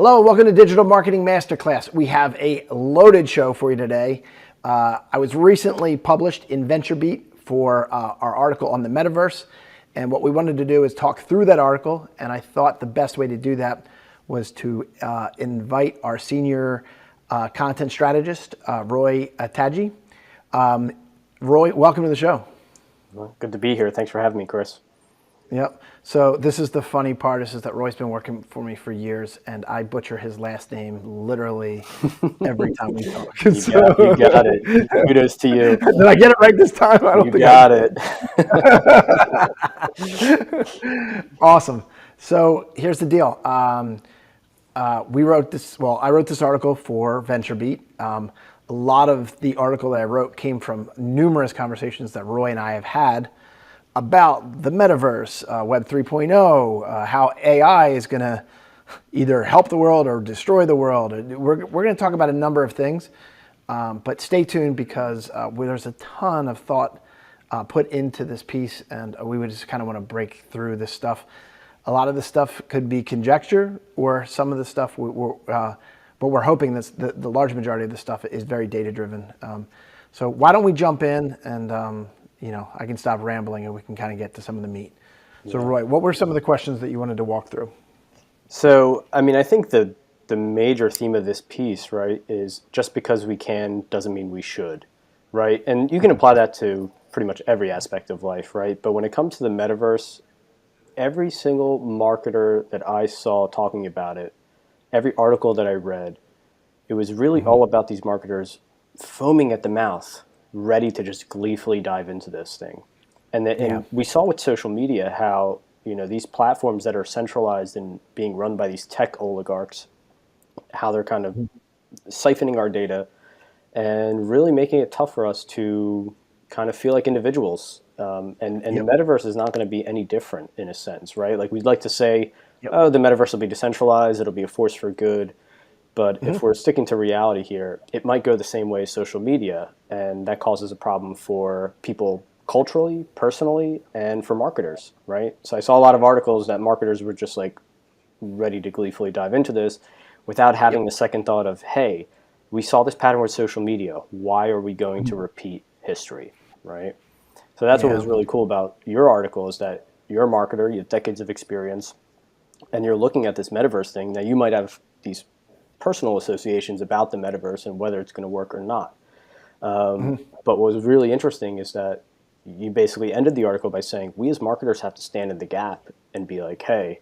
Hello, welcome to Digital Marketing Masterclass. We have a loaded show for you today. I was recently published in VentureBeat for our article on the Metaverse. And what we wanted to do is talk through that article. And I thought the best way to do that was to invite our Senior Content Strategist, Roy Taji. Roy, welcome to the show. Well, good to be here. Thanks for having me, Chris. Yep. So this is the funny part, is that Roy's been working for me for years, and I butcher his last name literally every time we talk. You got it. Kudos to you. Did I get it right this time? I don't think got it. Awesome. So here's the deal. I wrote this article for VentureBeat. A lot of the article that I wrote came from numerous conversations that Roy and I have had about the Metaverse, Web 3.0, how AI is going to either help the world or destroy the world. We're going to talk about a number of things, but stay tuned because there's a ton of thought put into this piece, and we would just kind of want to break through this stuff. A lot of the stuff could be conjecture, or some of the stuff, but we're hoping that the large majority of the stuff is very data-driven. So why don't we jump in and I can stop rambling and we can kind of get to some of the meat. So Roy, what were some of the questions that you wanted to walk through? So, I think the major theme of this piece, right, is just because we can doesn't mean we should, right? And you can apply that to pretty much every aspect of life, right? But when it comes to the Metaverse, every single marketer that I saw talking about it, every article that I read, it was really all about these marketers foaming at the mouth, ready to just gleefully dive into this thing. And we saw with social media how, these platforms that are centralized and being run by these tech oligarchs, how they're kind of siphoning our data and really making it tough for us to kind of feel like individuals. And the Metaverse is not going to be any different in a sense, right? Like we'd like to say, oh, the Metaverse will be decentralized, it'll be a force for good. But if we're sticking to reality here, it might go the same way as social media, and that causes a problem for people culturally, personally, and for marketers, right? So I saw a lot of articles that marketers were just like ready to gleefully dive into this without having the second thought of, hey, we saw this pattern with social media. Why are we going to repeat history, right? So that's what was really cool about your article, is that you're a marketer, you have decades of experience, and you're looking at this Metaverse thing. Now you might have these personal associations about the Metaverse and whether it's going to work or not. But what was really interesting is that you basically ended the article by saying, we as marketers have to stand in the gap and be like, hey,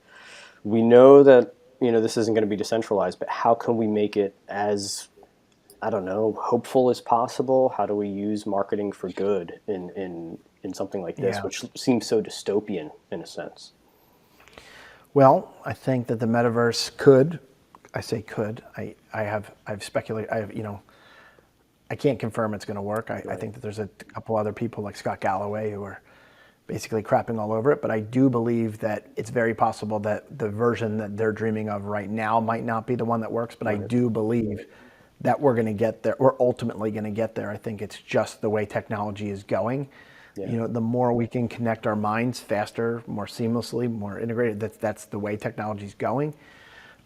we know that this isn't going to be decentralized, but how can we make it as, hopeful as possible? How do we use marketing for good in something like this, which seems so dystopian in a sense? Well, I think that the Metaverse could. I say could. I've speculated. I can't confirm it's going to work. I think that there's a couple other people like Scott Galloway who are basically crapping all over it. But I do believe that it's very possible that the version that they're dreaming of right now might not be the one that works. But I do believe that we're going to get there. We're ultimately going to get there. I think it's just the way technology is going. The more we can connect our minds faster, more seamlessly, more integrated. That's the way technology is going.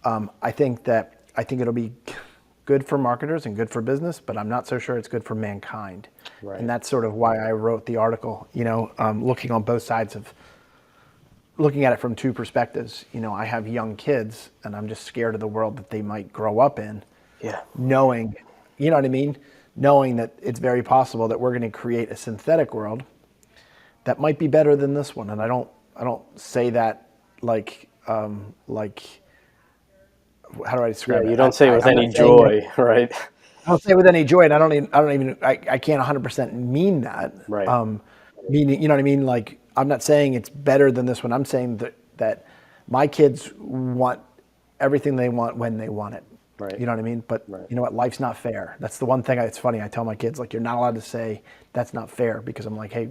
I think it'll be good for marketers and good for business, but I'm not so sure it's good for mankind. Right. And that's sort of why I wrote the article, looking on both sides of, looking at it from two perspectives. I have young kids and I'm just scared of the world that they might grow up in, knowing that it's very possible that we're going to create a synthetic world that might be better than this one. And I don't say that like, how do I describe it? You don't say it with any joy, right? I don't say it with any joy, and I can't 100% mean that. Right. Meaning, you know what I mean? Like, I'm not saying it's better than this one. I'm saying that my kids want everything they want when they want it. Right. You know what I mean? But you know what? Life's not fair. That's the one thing. It's funny. I tell my kids, like, you're not allowed to say that's not fair, because I'm like, hey,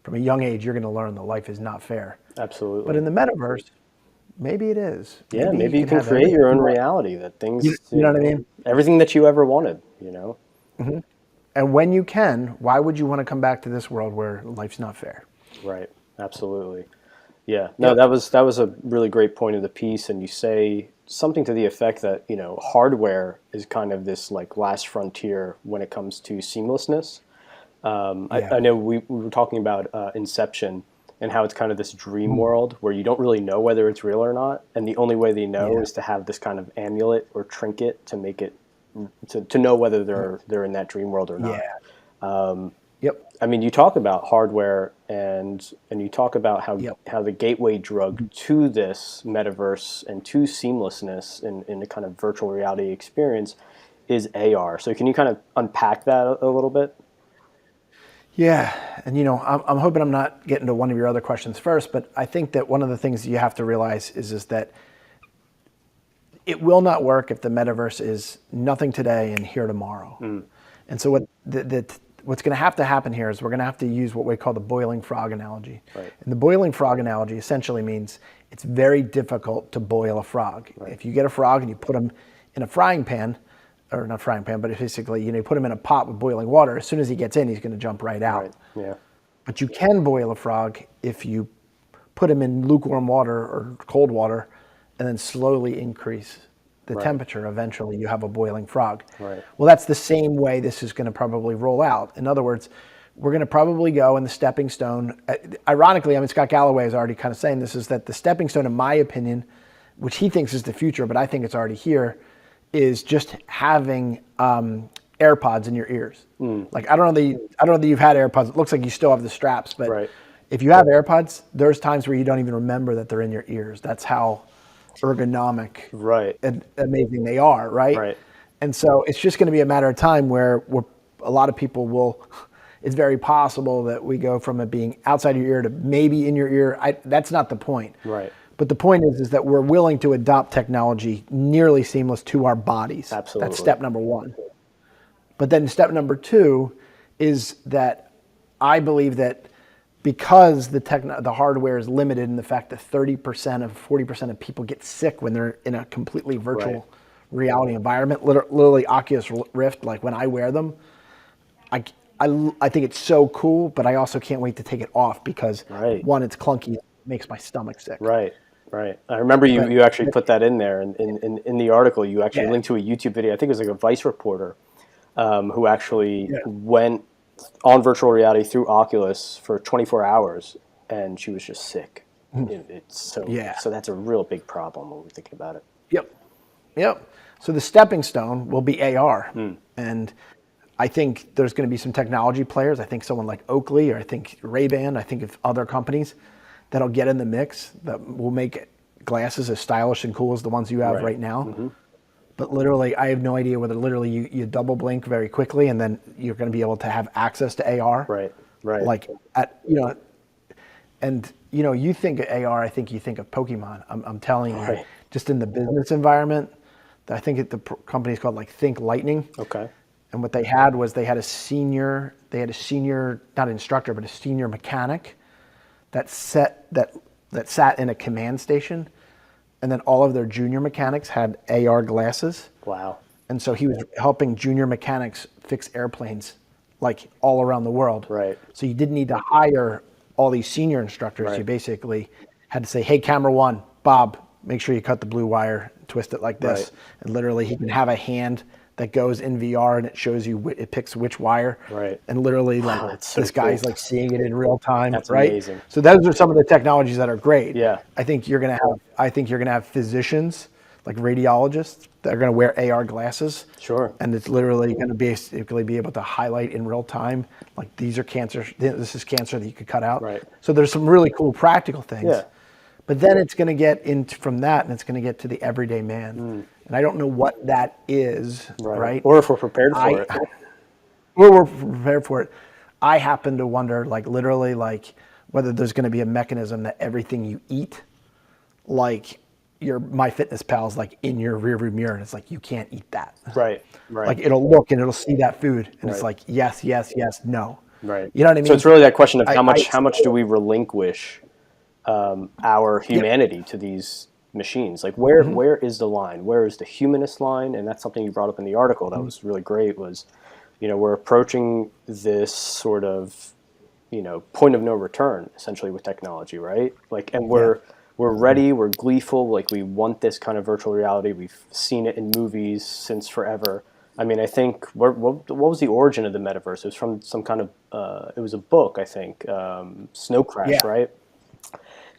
from a young age, you're going to learn that life is not fair. Absolutely. But in the Metaverse, maybe it is. Maybe you can create your own reality, that things, you know what I mean? Everything that you ever wanted, And when you can, why would you want to come back to this world where life's not fair? Right. Absolutely. Yeah. No, that was a really great point of the piece. And you say, something to the effect that, hardware is kind of this like last frontier when it comes to seamlessness. Yeah. I know we were talking about Inception and how it's kind of this dream world where you don't really know whether it's real or not, and the only way they know Yeah. is to have this kind of amulet or trinket to make it to know whether they're in that dream world or Yeah. not. Yep. I mean, you talk about hardware and you talk about Yep. how the gateway drug to this metaverse and to seamlessness in a kind of virtual reality experience is AR. So can you kind of unpack that a little bit? Yeah, and I'm hoping I'm not getting to one of your other questions first, but I think that one of the things you have to realize is that it will not work if the metaverse is nothing today and here tomorrow. And so what's going to happen here is we're going to have to use what we call the boiling frog analogy. Right. And the boiling frog analogy essentially means it's very difficult to boil a frog. Right. If you get a frog and you put him in a frying pan, or not frying pan, but basically, you put him in a pot with boiling water. As soon as he gets in, he's going to jump right out. Right. Yeah. But you can boil a frog if you put him in lukewarm water or cold water, and then slowly increase the Right. temperature. Eventually, you have a boiling frog. Right. Well, that's the same way this is going to probably roll out. In other words, we're going to probably go in the stepping stone. Ironically, I mean, Scott Galloway is already kind of saying this, is that the stepping stone, in my opinion, which he thinks is the future, but I think it's already here, is just having AirPods in your ears. Like, I don't know that you've had AirPods. It looks like you still have the straps, but Right. if you have AirPods, there's times where you don't even remember that they're in your ears. That's how ergonomic Right. and amazing they are, right? Right. And so it's just going to be a matter of time where a lot of people will. It's very possible that we go from it being outside your ear to maybe in your ear. That's not the point. Right. But the point is that we're willing to adopt technology nearly seamless to our bodies. Absolutely. That's step number one. But then step number two is that I believe that because the hardware is limited in the fact that 30% of 40% of people get sick when they're in a completely virtual reality environment, literally Oculus Rift, like when I wear them, I think it's so cool, but I also can't wait to take it off because one, it's clunky, it makes my stomach sick. Right. Right. I remember you actually put that in there, and in the article you actually linked to a YouTube video. I think it was like a Vice reporter who actually went on virtual reality through Oculus for 24 hours, and she was just sick. So that's a real big problem when we're thinking about it. Yep. So the stepping stone will be AR, and I think there's going to be some technology players. I think someone like Oakley, or I think Ray-Ban, I think of other companies that'll get in the mix that will make glasses as stylish and cool as the ones you have right now. But literally, I have no idea whether literally you double blink very quickly and then you're going to be able to have access to AR. Right. Like you think of AR, I think you think of Pokemon. I'm telling you, just in the business environment, I think the company is called like Think Lightning. Okay. And what they had was they had a senior, not instructor, but a senior mechanic that sat in a command station, and then all of their junior mechanics had AR glasses. Wow. And so he was helping junior mechanics fix airplanes like all around the world. Right. So you didn't need to hire all these senior instructors. Right. You basically had to say, hey, camera one, Bob, make sure you cut the blue wire, twist it like this. And literally he can have a hand that goes in VR and it shows you, it picks which wire. Right. And literally this guy's like seeing it in real time. That's right. amazing. So those are some of the technologies that are great. Yeah. I think you're going to have physicians, like radiologists, that are going to wear AR glasses. Sure. And it's literally going to basically be able to highlight in real time, like these are cancer, this is cancer that you could cut out. Right. So there's some really cool practical things. Yeah. But then it's going to get from that, and it's going to get to the everyday man. And I don't know what that is, right? Or if we're prepared for it. Or we're prepared for it. I happen to wonder, like literally, like whether there's going to be a mechanism that everything you eat, like your MyFitnessPal's like in your rearview mirror, and it's like you can't eat that. Right. Like it'll look and it'll see that food, and it's like yes, no. Right. You know what I mean? So it's really that question of how much do we relinquish our humanity to these machines? Like where is the line? Where is the humanist line? And that's something you brought up in the article that was really great. Was we're approaching this sort of point of no return essentially with technology, right? Like, and we're we're ready, we're gleeful, like we want this kind of virtual reality. We've seen it in movies since forever. I mean, I think what was the origin of the metaverse? It was from some kind of it was a book, I think, Snow Crash, Yeah. right?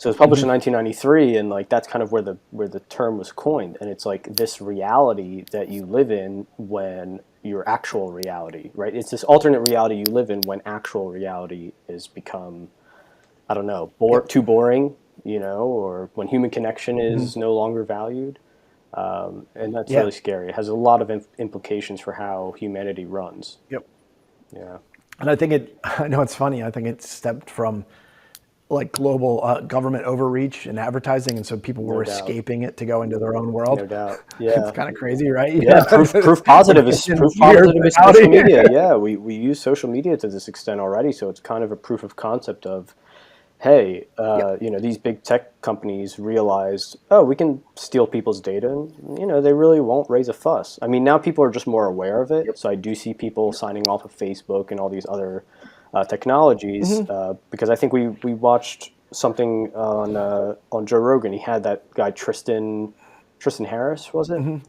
So it was published in 1993, and like that's kind of where the term was coined. And it's like this reality that you live in when your actual reality, right? It's this alternate reality you live in when actual reality is become, I don't know, Yep. too boring, or when human connection is no longer valued. And that's Yeah. really scary. It has a lot of implications for how humanity runs. Yep. Yeah. And I think I know it's funny. I think it stemmed from like global government overreach and advertising, and so people No were doubt. escaping it to go into their own world. No doubt. It's Yeah. kind of crazy, right? Yeah, proof We're positive getting is in weird social reality. media. Yeah, we use social media to this extent already, so it's kind of a proof of concept of, hey, Yep. these big tech companies realized, oh, we can steal people's data, and they really won't raise a fuss. I mean, now people are just more aware of it, Yep. so I do see people signing off of Facebook and all these other technologies because I think we watched something on Joe Rogan. He had that guy Tristan Harris, was it? Who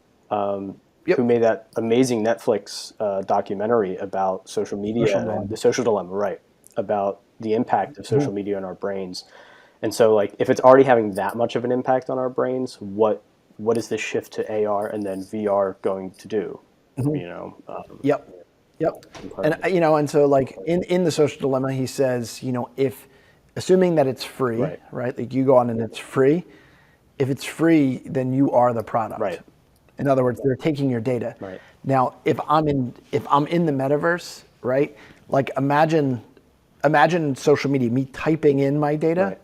Yep. made that amazing Netflix documentary about social Social media and dilemma. the social dilemma, right? About the impact of social media on our brains. And so, like, if it's already having that much of an impact on our brains, what is this shift to AR and then VR going to do? Yep. Yep. And Incredible. and so like in the social dilemma, he says, if assuming that it's free, Right. right? Like you go on and it's free. If it's free, then you are the product. Right. In other words, they're taking your data. Right. Now, if I'm in the metaverse, right? Like imagine social media, me typing in my data. Right.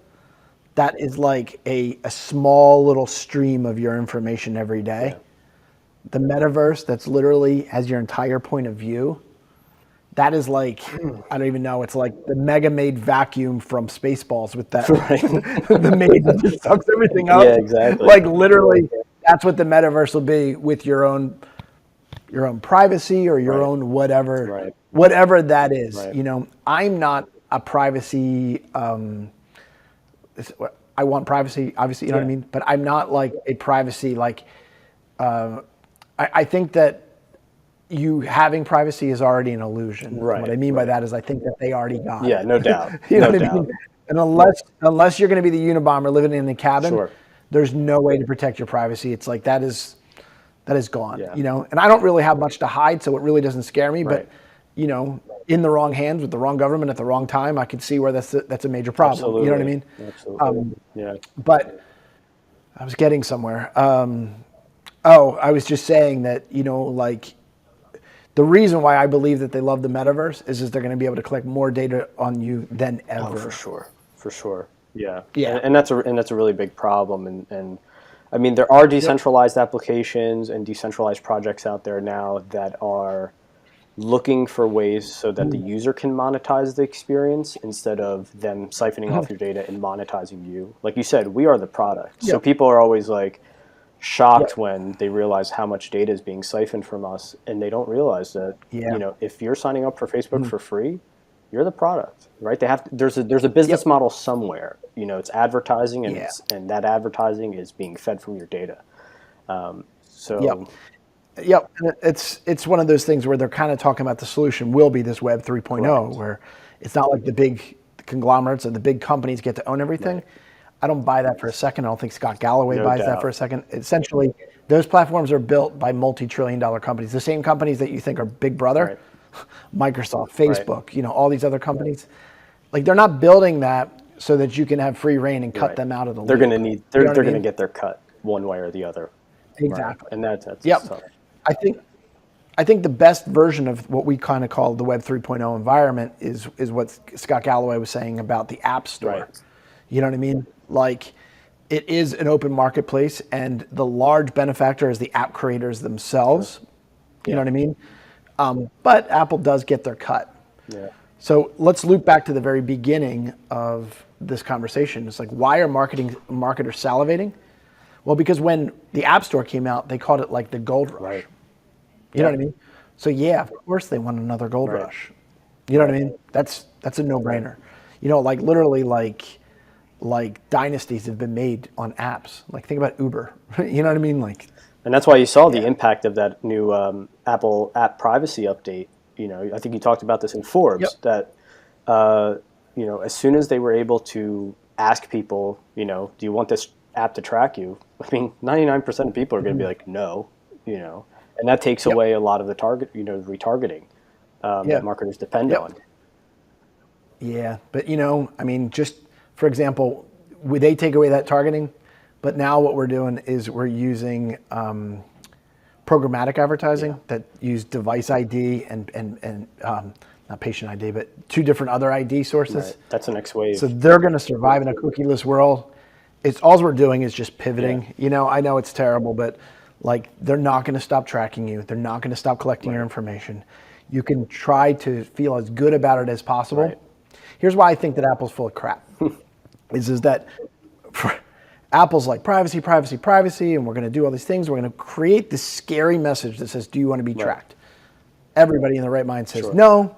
That is like a small little stream of your information every day. Yeah. The metaverse that's literally has your entire point of view. That is like, I don't even know, it's like the Mega Maid vacuum from Spaceballs with that, Right. the maid that just sucks everything up. Yeah, exactly. Like literally, that's what the metaverse will be with your own privacy or your Right. own whatever, Right. whatever that is. Right. I'm not a privacy, I want privacy, obviously, you know what I Yeah. mean? But I'm not like a privacy, like, I think that you having privacy is already an illusion. Right, What I mean by right. that is I think that they already got Yeah, it. no doubt. You know No what I doubt. mean? And unless you're going to be the Unabomber living in a cabin, Sure. there's no way to protect your privacy. It's like that is gone. Yeah. And I don't really have much to hide, so it really doesn't scare me. Right. But in the wrong hands with the wrong government at the wrong time, I can see where that's a major problem. Absolutely. You know what I mean? Absolutely. Yeah. But I was getting somewhere. I was just saying that, like the reason why I believe that they love the metaverse is they're going to be able to collect more data on you than ever. Oh, for sure. For sure. Yeah. Yeah. And that's a really big problem. And I mean, there are decentralized applications and decentralized projects out there now that are looking for ways so that the user can monetize the experience instead of them siphoning off your data and monetizing you. Like you said, we are the product. So Yep. people are always like shocked Yep. when they realize how much data is being siphoned from us, and they don't realize that Yeah. if you're signing up for Facebook for free, you're the product, right? There's a business model somewhere. It's advertising, and Yeah. and that advertising is being fed from your data. So Yep. Yep. And it's one of those things where they're kind of talking about the solution will be this Web 3.0, Correct. where it's not like the big conglomerates and the big companies get to own everything. Right. I don't buy that for a second. I don't think Scott Galloway No buys that doubt. for a second. Essentially, those platforms are built by multi-trillion-dollar companies, the same companies that you think are Big Brother, Microsoft, Facebook, all these other companies. Like they're not building that so that you can have free reign and cut Right. them out of the They're loop. going to need You know what I they're going to mean? get their cut one way or the other. Exactly. Right. And that's Yep. tough. I think the best version of what we kind of call the Web 3.0 environment is what Scott Galloway was saying about the App Store. Right. You know what I mean? Like it is an open marketplace, and the large benefactor is the app creators themselves. You know what I mean? But Apple does get their cut. Yeah. So let's loop back to the very beginning of this conversation. It's like, why are marketers salivating? Well, because when the App Store came out, they called it like the gold rush. Right. You know what I mean? So yeah, of course they want another gold Right. rush. You know what I mean? That's a no-brainer. Like literally, like like dynasties have been made on apps. Like think about Uber. You know what I mean? Like, And that's why you saw the yeah. impact of that new Apple app privacy update. I think you talked about this in Forbes Yep. that as soon as they were able to ask people, do you want this app to track you? I mean, 99% of people are going to be like, no, and that takes Yep. away a lot of the retargeting that Yeah. marketers depend Yep. on. Yeah. But I mean, just for example, would they take away that targeting? But now what we're doing is we're using programmatic Yeah, advertising that use device ID and not patient ID, but two different other ID sources. right. That's the next So wave. they're going to survive in a cookieless world. It's all we're doing is just Yeah, pivoting. I know it's terrible, but like they're not going to stop tracking you. They're not going to stop collecting your right, information. You can try to feel as good about it as possible. right. Here's why I think that Apple's full of crap. is that for, Apple's like privacy, privacy, privacy, and we're going to do all these things. We're going to create this scary message that says, "Do you want to be Right. tracked?" Everybody in the right mind says Sure. no.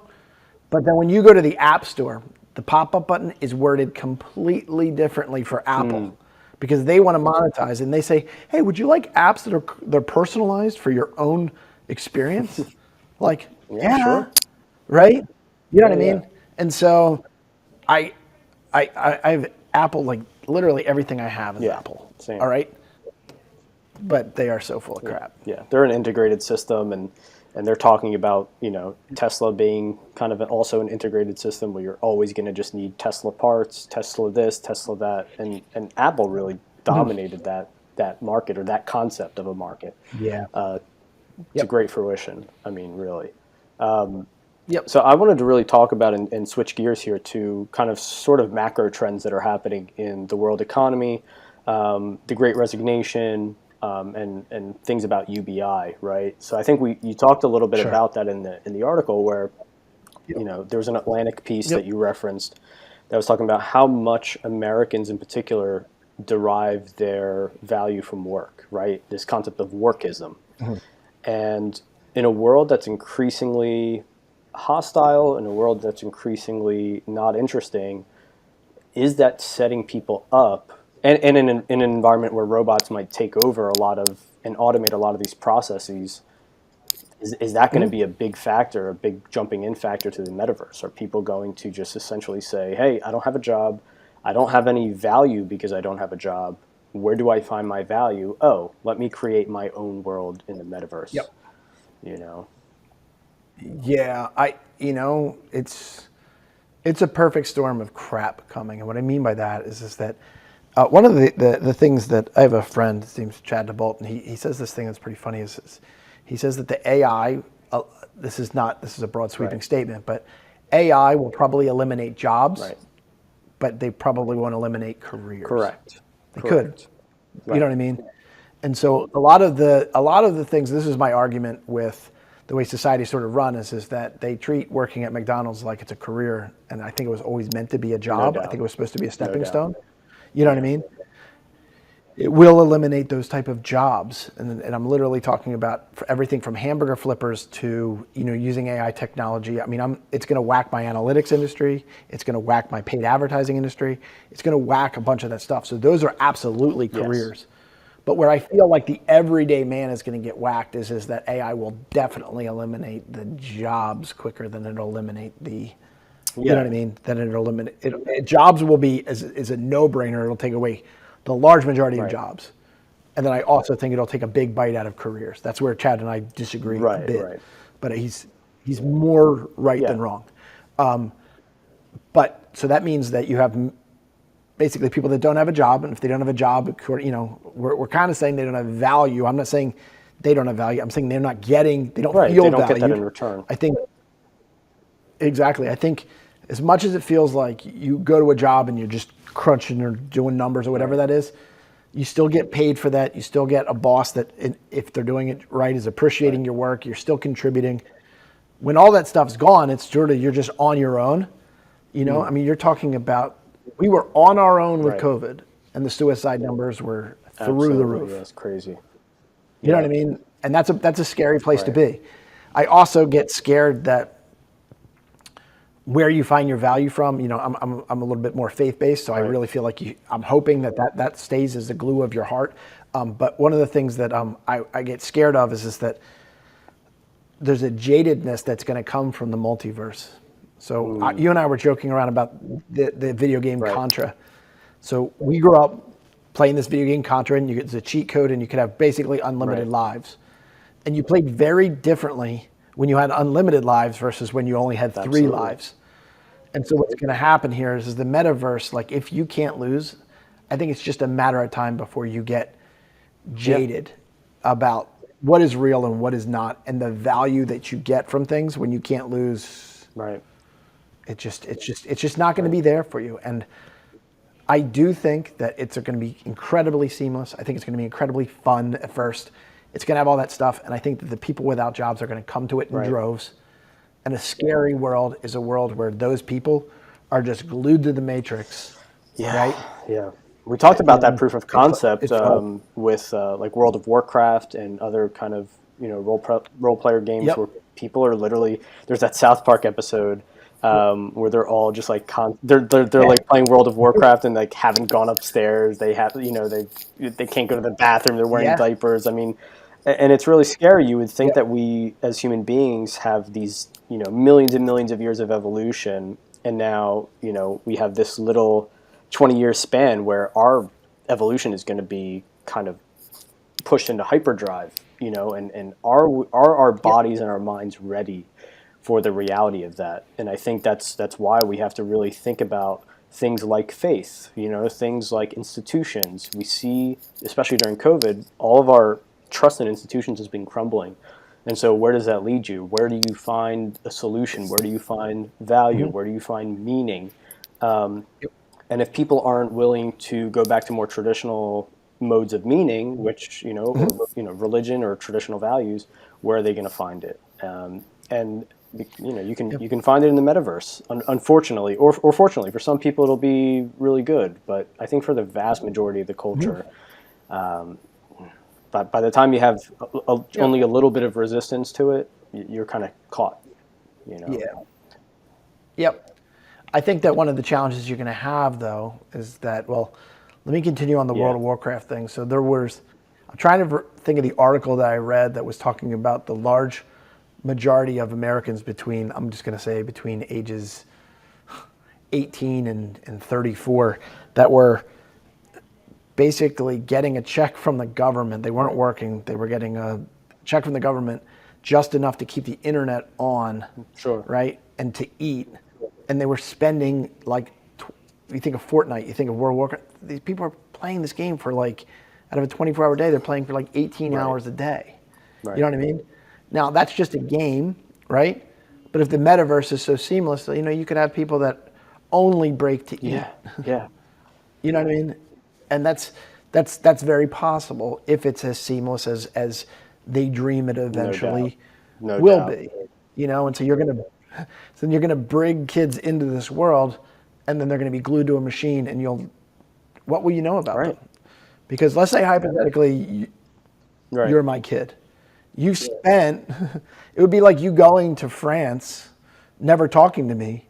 But then when you go to the App Store, the pop-up button is worded completely differently for Apple because they want to monetize and they say, "Hey, would you like apps that are they're personalized for your own experience?" Like, Yeah, yeah, sure. right? You know Yeah, what I yeah, mean? And so I I have Apple, like literally everything I have is yeah. Apple. Same. All right? But they are so full of Yeah, crap. yeah. They're an integrated system, and they're talking about Tesla being kind of also an integrated system where you're always going to just need Tesla parts, Tesla this, Tesla that, and Apple really dominated that market or that concept of a market Yeah. to Yep. great fruition. I mean, really. Yep. So I wanted to really talk about and switch gears here to kind of sort of macro trends that are happening in the world economy, the Great Resignation, and things about UBI, right? So I think you talked a little bit Sure. about that in the article where Yep. there was an Atlantic piece that Yep. you referenced that was talking about how much Americans in particular derive their value from work, right? This concept of workism. And in a world that's increasingly hostile, in a world that's increasingly not interesting, is that setting people up? And in an environment where robots might take over a lot of and automate a lot of these processes, is that going to be a big factor, a big jumping in factor to the metaverse? Are people going to just essentially say, hey, I don't have a job. I don't have any value because I don't have a job. Where do I find my value? Oh, let me create my own world in the metaverse. Yep. You know? Yeah, it's a perfect storm of crap coming, and what I mean by that is that one of the things that I have a friend, his name's Chad DeBolt, and he says this thing that's pretty funny is he says that the AI, this is a broad sweeping Right. statement, but AI will probably eliminate jobs, Right. but they probably won't eliminate careers. Correct. They could. Correct. You know Right. what I mean? And so a lot of the things, this is my argument with the way society sort of run is that they treat working at McDonald's like it's a career. And I think it was always meant to be a No job. I think doubt. it was supposed to be a No stepping doubt. stone. You know what I mean? It will eliminate those type of jobs. And I'm literally talking about for everything from hamburger flippers to, using AI technology. I mean, it's going to whack my analytics industry. It's going to whack my paid advertising industry. It's going to whack a bunch of that stuff. So those are absolutely Yes. careers. But where I feel like the everyday man is going to get whacked is that AI will definitely eliminate the jobs quicker than it'll eliminate the, you know Yeah. what I mean? Then it'll eliminate jobs will be is a no-brainer. It'll take away the large majority of Right. jobs, and then I also think it'll take a big bite out of careers. That's where Chad and I disagree a Right. bit, Right. but he's more right Yeah. than wrong. But so that means that you have basically people that don't have a job, and if they don't have a job, we're kind of saying they don't have value. I'm not saying they don't have value. I'm saying they don't Right. feel They don't get that valued. in return. I think exactly. I think as much as it feels like you go to a job and you're just crunching or doing numbers or whatever Right. that is, you still get paid for that. You still get a boss that, if they're doing it right, is appreciating Right. your work. You're still contributing. When all that stuff's gone, it's sort of you're just on your own. I mean, you're talking about we were on our own with Right. COVID, and the suicide numbers were through the Absolutely. roof. Yeah, it's crazy. You know Yeah. what I mean? And that's a scary place to Right. be. I also get scared that where you find your value from. I'm a little bit more faith-based, so I Right. really feel like I'm hoping that stays as the glue of your heart. But one of the things that I get scared of is that there's a jadedness that's going to come from the multiverse. So you and I were joking around about the video game Right. Contra. So we grew up playing this video game Contra, and it's a cheat code, and you could have basically unlimited Right. lives. And you played very differently when you had unlimited lives versus when you only had three Absolutely. lives. And so what's going to happen here is the metaverse, like if you can't lose, I think it's just a matter of time before you get jaded about what is real and what is not, and the value that you get from things when you can't lose. Right. It's just not going to be there for you. And I do think that it's going to be incredibly seamless. I think it's going to be incredibly fun at first. It's going to have all that stuff, and I think that the people without jobs are going to come to it in Right. droves. And a scary world is a world where those people are just glued to the matrix, Yeah. right? Yeah. We talked about that And proof of concept it's fun. with like World of Warcraft and other kind of role player games Yep. where people are literally, there's that South Park episode where they're all just like they're like playing World of Warcraft and like haven't gone upstairs. They have they can't go to the bathroom. They're wearing Yeah. diapers. I mean, and it's really scary. You would think Yep. that we as human beings have these millions and millions of years of evolution, and now we have this little 20-year span where our evolution is going to be kind of pushed into hyperdrive, and are our Yep. bodies and our minds ready for the reality of that? And I think that's why we have to really think about things like faith, things like institutions. We see, especially during COVID, all of our trust in institutions has been crumbling. And so where does that lead you? Where do you find a solution? Where do you find value? Mhm. Where do you find meaning? Yep. And if people aren't willing to go back to more traditional modes of meaning, which Mhm. or religion or traditional values, where are they going to find it? And Yep. you can find it in the metaverse, unfortunately, or fortunately. For some people, it'll be really good, but I think for the vast majority of the Mhm. culture, by the time you have Yep. only a little bit of resistance to it, you're kind of caught. You know. Yeah. Yep. I think that one of the challenges you're going to have, though, is that, well, let me continue on the Yeah. World of Warcraft thing. So I'm trying to think of the article that I read that was talking about the large majority of Americans I'm just going to say between ages 18 and 34 that were basically getting a check from the government. They weren't working. They were getting a check from the government just enough to keep the internet on, Sure. right, and to eat. And they were spending like, you think of Fortnite, you think of World of Warcraft. These people are playing this game for like, out of a 24-hour day, they're playing for like 18 Right. hours a day. Right. You know what I mean? Now that's just a game, right? But if the metaverse is so seamless, you could have people that only break to eat. Yeah. Yeah. You know what I mean? And that's very possible if it's as seamless as they dream it No doubt. eventually No will doubt. be. And so you're gonna bring kids into this world, and then they're gonna be glued to a machine, and what will you know about them? Right. Because let's say hypothetically Right. you're my kid. You spent it would be like you going to France, never talking to me.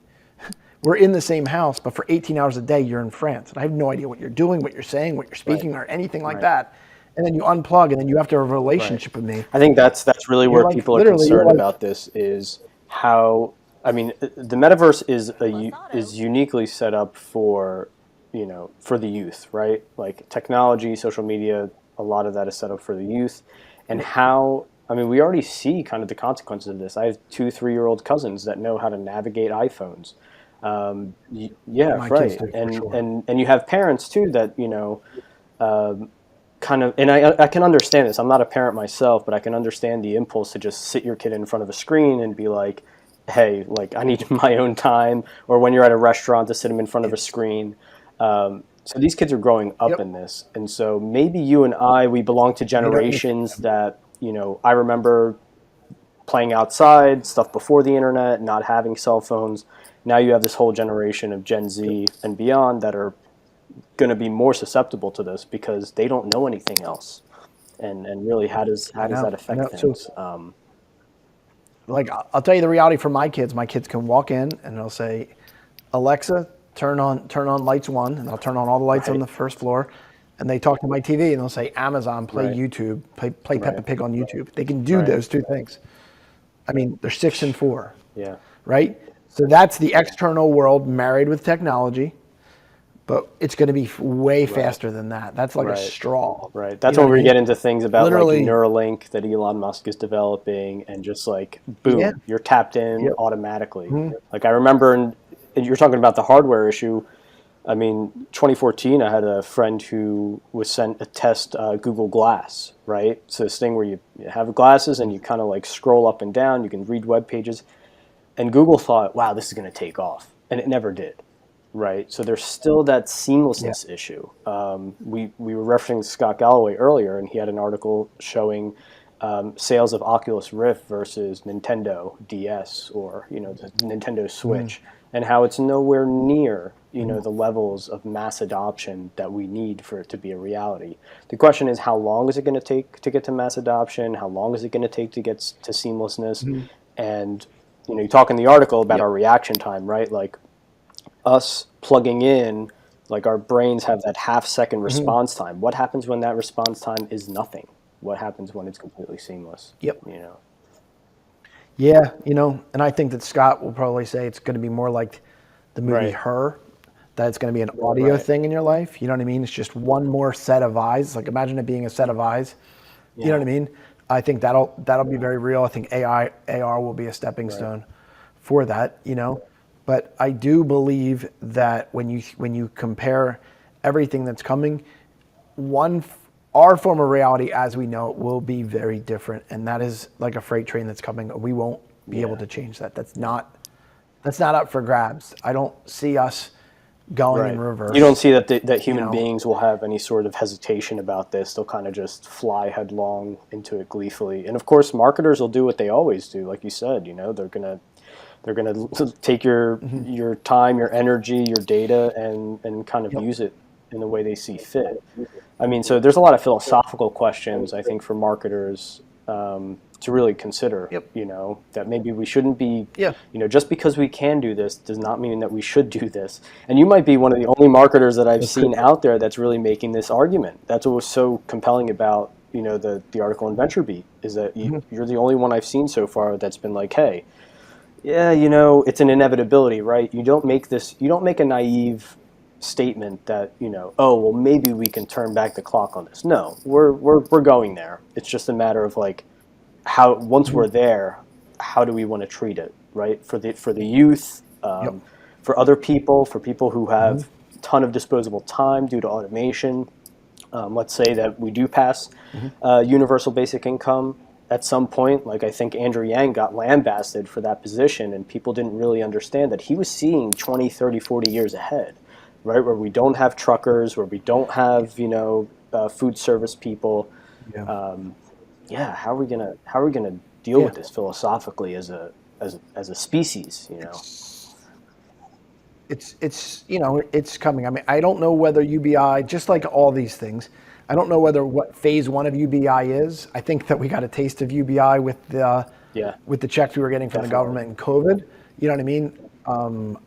We're in the same house, but for 18 hours a day, you're in France. And I have no idea what you're doing, what you're saying, what you're Right. speaking, or anything like Right. that. And then you unplug, and then you have to have a Right. relationship with me. I think that's really You're where like, people are literally, you're concerned like, about this is how, I mean, the metaverse is uniquely set up for, for the youth, right? Like technology, social media, a lot of that is set up for the youth. And how, I mean, we already see kind of the consequences of this. I have 2 3-year-old cousins that know how to navigate iPhones. Yeah, my kids right. do for And sure. and you have parents too that kind of, and I can understand this. I'm not a parent myself, but I can understand the impulse to just sit your kid in front of a screen and be like, "Hey, like I need my own time," or when you're at a restaurant to sit them in front of a screen. So these kids are growing up Yep. in this, and so maybe you and we belong to They don't need generations that I remember playing outside, stuff before the internet, not having cell phones. Now you have this whole generation of Gen Z and beyond that are going to be more susceptible to this because they don't know anything else. And really, how does I that know. I affect know. So things? like I'll tell you the reality for my kids. My kids can walk in and they'll say, Alexa, turn on lights one, and I'll turn on all the lights on Right. the first floor. And they talk to my TV and they'll say, Amazon, play Right. YouTube, play Peppa Right. Pig on YouTube. They can do Right. those two things. I mean, they're 6 and 4, Yeah. right? So that's the external world married with technology, but it's going to be way faster than that. That's like a Right. straw. Right. You That's know when what I we mean? get into things about like Literally, Neuralink that Elon Musk is developing, and just like yeah. boom, you're tapped in Yep. automatically. Mhm. Like I remember, and you're talking about the hardware issue. I mean, 2014, I had a friend who was sent a test Google Glass, right? So this thing where you have glasses and you kind of like scroll up and down, you can read web pages, and Google thought, wow, this is going to take off, and it never did. Right. So there's still that Yeah. seamlessness issue. We were referencing Scott Galloway earlier, and he had an article showing sales of Oculus Rift versus Nintendo DS, or the Nintendo Switch, and how it's nowhere near the levels of mass adoption that we need for it to be a reality. The question is, how long is it going to take to get to mass adoption? How long is it going to take to get to seamlessness? And you talk in the article about Yep. our reaction time, right? Like us plugging in, like our brains have that half-second response time. What happens when that response time is nothing? What happens when it's completely seamless? Yep. You know? Yeah, and I think that Scott will probably say it's going to be more like the movie Right. Her, that it's going to be an audio Right. thing in your life. You know what I mean? It's just one more set of eyes. Like imagine it being a set of eyes. You know Yeah. what I mean? I think that'll be very real. I think AR will be a stepping stone for that. But I do believe that when you compare everything that's coming, our form of reality as we know it will be very different, and that is like a freight train that's coming. We won't be able to change that. That's not up for grabs. I don't see us going in Right. reverse. You don't see that human know. beings will have any sort of hesitation about this. They'll kind of just fly headlong into it gleefully. And of course, marketers will do what they always do. Like you said, they're gonna take your time, your energy, your data, and kind of Yep. use it in the way they see fit. I mean, so there's a lot of philosophical questions, I think, for marketers to really consider. Yep. That maybe we shouldn't be. Yeah. Just because we can do this does not mean that we should do this. And you might be one of the only marketers that I've seen out there that's really making this argument. That's what was so compelling about the article in VentureBeat, is that you're the only one I've seen so far that's been like, hey, yeah, it's an inevitability, right? You don't make a naive statement that, oh, well, maybe we can turn back the clock on this. No, we're going there. It's just a matter of like how, once we're there, how do we want to treat it, right? For the youth, Yep. for other people, for people who have a ton of disposable time due to automation. Let's say that we do pass universal basic income at some point. Like I think Andrew Yang got lambasted for that position, and people didn't really understand that he was seeing 20, 30, 40 years ahead, right? Where we don't have truckers, where we don't have food service people. Yeah. Yeah, how are we gonna deal with this philosophically as a species? It's coming. I mean, I don't know whether UBI, just like all these things, I don't know what phase one of UBI is. I think that we got a taste of UBI with the checks we were getting from the government in COVID. You know what I mean?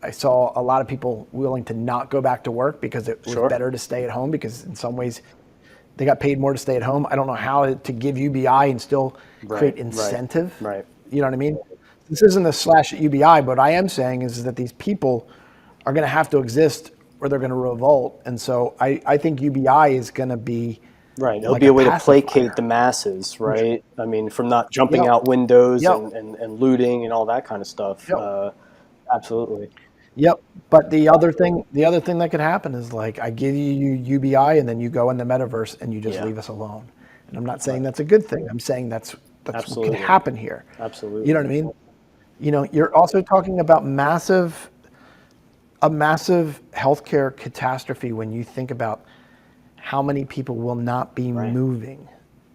I saw a lot of people willing to not go back to work because it was better to stay at home, because in some ways they got paid more to stay at home. I don't know how to give UBI and still create incentive. Right. You know what I mean? This isn't a slash at UBI, but what I am saying is that these people are going to have to exist or they're going to revolt. And so I think UBI is going to be It'll like be a way to pacifier. placate the masses, right? I mean, from not jumping Yep. out windows Yep. and looting and all that kind of stuff. Yep. Absolutely. Yep. But the other thing that could happen is like I give you UBI and then you go in the metaverse and you just leave us alone. And I'm not saying that's a good thing. I'm saying that's what can happen here. Absolutely. You know what I mean? You're also talking about a massive healthcare catastrophe when you think about how many people will not be moving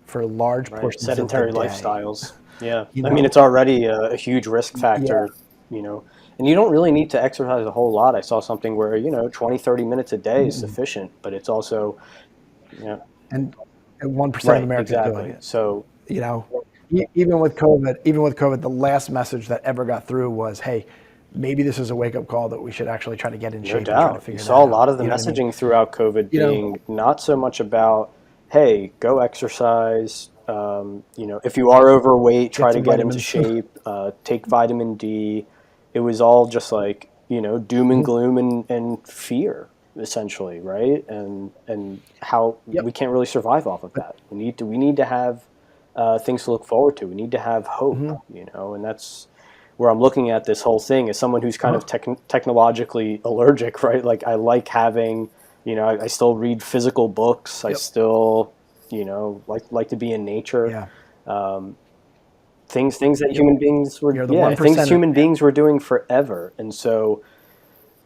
for large portions sedentary of the day. lifestyles. Yeah. I mean, it's already a huge risk factor, and you don't really need to exercise a whole lot. I saw something where, 20, 30 minutes a day is sufficient, but it's also, And 1% of Americans doing it. So, even with COVID, the last message that ever got through was, hey, maybe this is a wake up call that we should actually try to get in No shape and try to doubt. You figure saw that a out. lot of the You know what I mean? messaging throughout COVID You know, being not so much about, hey, go exercise. If you are overweight, get try to some get into vitamins. shape, take vitamin D. It was all just like, doom and gloom and fear, essentially, right? And how Yep. we can't really survive off of that. We need to have things to look forward to. We need to have hope, and that's where I'm looking at this whole thing as someone who's kind of technologically allergic, right? Like I like having, I still read physical books. I Yep. still, like to be in nature. Yeah. Things that Yep. human beings were, You're the yeah, one things percenter. human beings were doing forever. And so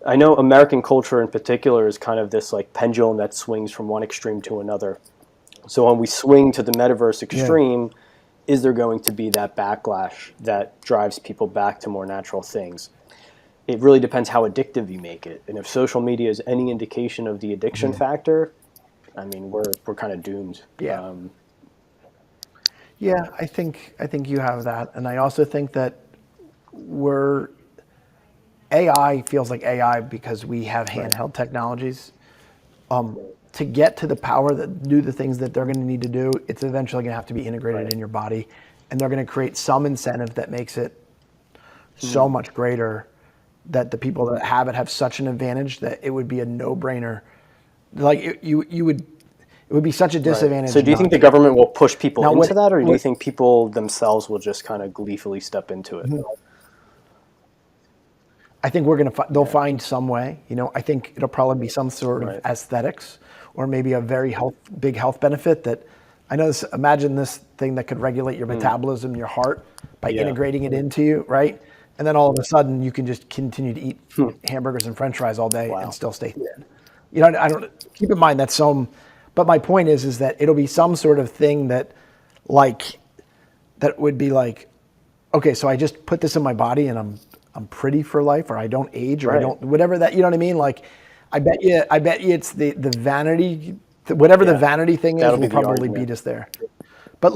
I know American culture in particular is kind of this like pendulum that swings from one extreme to another. So when we swing to the metaverse Yeah. extreme, is there going to be that backlash that drives people back to more natural things? It really depends how addictive you make it. And if social media is any indication of the addiction factor, I mean, we're kind of doomed. Yeah. Yeah, I think you have that, and I also think that we're AI feels like AI because we have Right. handheld technologies. To get to the power that do the things that they're going to need to do, it's eventually going to have to be integrated Right. in your body, and they're going to create some incentive that makes it so much greater that the people that have it have such an advantage that it would be a no-brainer. Like you would, it would be such a Right. disadvantage So do you think not the to. government will push people Now, into that, or do you what think people themselves will just kind of gleefully step into it? I think we're gonna they'll Yeah. find some way. I think it'll probably be some sort of Right. aesthetics, or maybe a very big health benefit that I know. Imagine this thing that could regulate your metabolism, your heart, by Yeah. integrating it into you, right? And then all of a sudden, you can just continue to eat hamburgers and French fries all day and Wow. still stay thin. I don't keep in mind that some. But my point is that it'll be some sort of thing that, like, that would be like, okay, so I just put this in my body and I'm pretty for life, or I don't age, or I Right. don't whatever that, you know what I mean? Like, I bet you it's the vanity, whatever the Yeah. vanity thing is That'll be will the probably argument. beat us there. But